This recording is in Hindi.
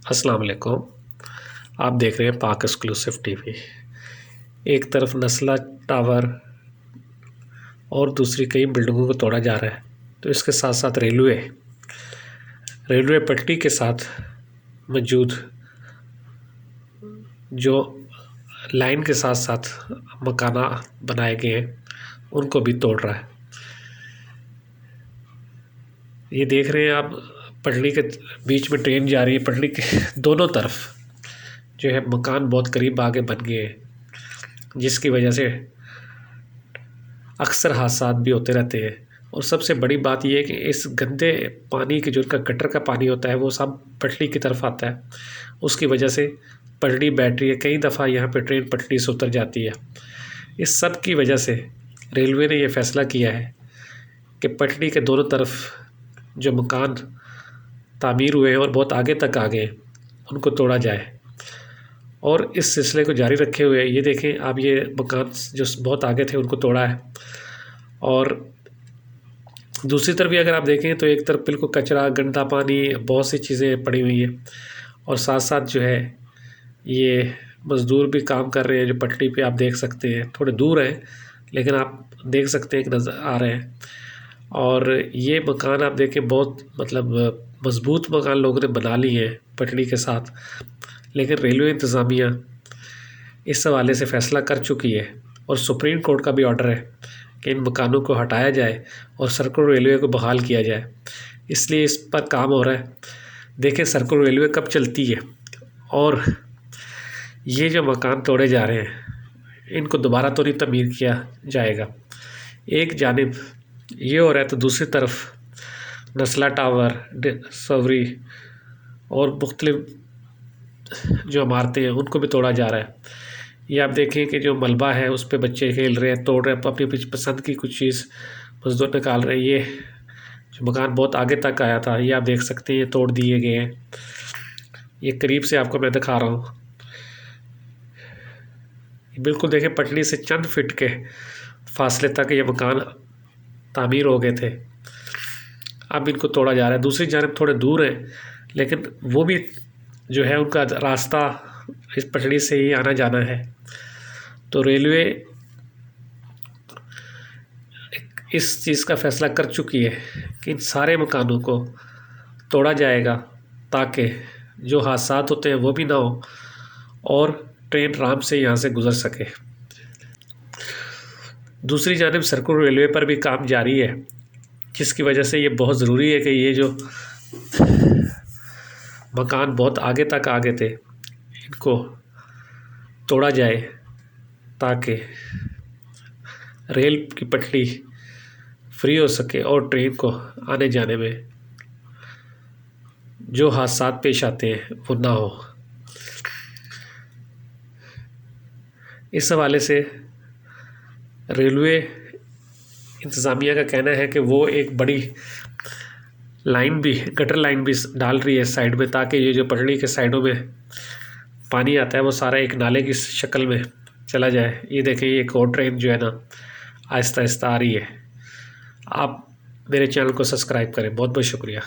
अस्सलाम वालेकुम। आप देख रहे हैं पाक एक्सक्लूसिव टीवी। एक तरफ नस्ला टावर और दूसरी कई बिल्डिंगों को तोड़ा जा रहा है, तो इसके साथ साथ रेलवे पटरी के साथ मौजूद जो लाइन के साथ साथ मकाना बनाए गए हैं उनको भी तोड़ रहा है। ये देख रहे हैं आप, पटरी के बीच में ट्रेन जा रही है। पटरी के दोनों तरफ जो है मकान बहुत करीब आगे बन गए हैं, जिसकी वजह से अक्सर हादसा भी होते रहते हैं। और सबसे बड़ी बात यह है कि इस गंदे पानी के जो इनका गटर का पानी होता है वो सब पटरी की तरफ आता है। उसकी वजह से पटरी बैठ रही है, कई दफ़ा यहाँ पे ट्रेन पटरी से उतर जाती है। इस सब की वजह से रेलवे ने यह फ़ैसला किया है कि पटरी के दोनों तरफ जो मकान तामीर हुए हैं और बहुत आगे तक आ गए उनको तोड़ा जाए। और इस सिलसिले को जारी रखे हुए ये देखें आप, ये मकान जो बहुत आगे थे उनको तोड़ा है। और दूसरी तरफ भी अगर आप देखें तो एक तरफ बिल्कुल कचरा, गंदा पानी, बहुत सी चीज़ें पड़ी हुई हैं। और साथ साथ जो है ये मज़दूर भी काम कर रहे हैं, जो पटरी पे आप देख सकते हैं। थोड़े दूर हैं लेकिन आप देख सकते हैं कि नज़र आ रहे हैं। और ये मकान आप देखें बहुत मज़बूत मकान लोगों ने बना लिए हैं पटरी के साथ। लेकिन रेलवे इंतज़ामिया इस हवाले से फ़ैसला कर चुकी है और सुप्रीम कोर्ट का भी ऑर्डर है कि इन मकानों को हटाया जाए और सर्कुलर रेलवे को बहाल किया जाए। इसलिए इस पर काम हो रहा है। देखें सर्कुलर रेलवे कब चलती है और ये जो मकान तोड़े जा रहे हैं इनको दोबारा तो नहीं तमीर किया जाएगा। एक जानिब ये हो रहा है तो दूसरी तरफ नस्ला टावर, सवरी और मुख्तलिफ जो इमारतें हैं उनको भी तोड़ा जा रहा है। ये आप देखें कि जो मलबा है उस पर बच्चे खेल रहे हैं, तोड़ रहे हैं, अपनी पसंद की कुछ चीज़ मज़दूर निकाल रहे हैं। ये जो मकान बहुत आगे तक आया था ये आप देख सकते हैं, ये तोड़ दिए गए हैं। ये करीब से आपको मैं दिखा रहा हूँ। बिल्कुल देखें पटरी से चंद फिट के फासले तक ये मकान तामीर हो गए थे, अब इनको तोड़ा जा रहा है। दूसरी जानब थोड़े दूर है लेकिन वो भी जो है उनका रास्ता इस पटरी से ही आना जाना है। तो रेलवे इस चीज़ का फ़ैसला कर चुकी है कि इन सारे मकानों को तोड़ा जाएगा ताकि जो हादसा होते हैं वो भी ना हो और ट्रेन आराम से यहाँ से गुज़र सके। दूसरी जानिब सर्कुलर रेलवे पर भी काम जारी है, जिसकी वजह से ये बहुत ज़रूरी है कि ये जो मकान बहुत आगे तक आ गए थे इनको तोड़ा जाए ताकि रेल की पटरी फ्री हो सके और ट्रेन को आने जाने में जो हादसा पेश आते हैं वो ना हो। इस हवाले से रेलवे इंतज़ामिया का कहना है कि वो एक बड़ी लाइन भी, गटर लाइन भी डाल रही है साइड में, ताकि ये जो पटरी के साइडों में पानी आता है वो सारा एक नाले की शक्ल में चला जाए। ये देखें ये एक और ट्रेन जो है ना आहिस्ता आहिस्ता आ रही है। आप मेरे चैनल को सब्सक्राइब करें। बहुत बहुत शुक्रिया।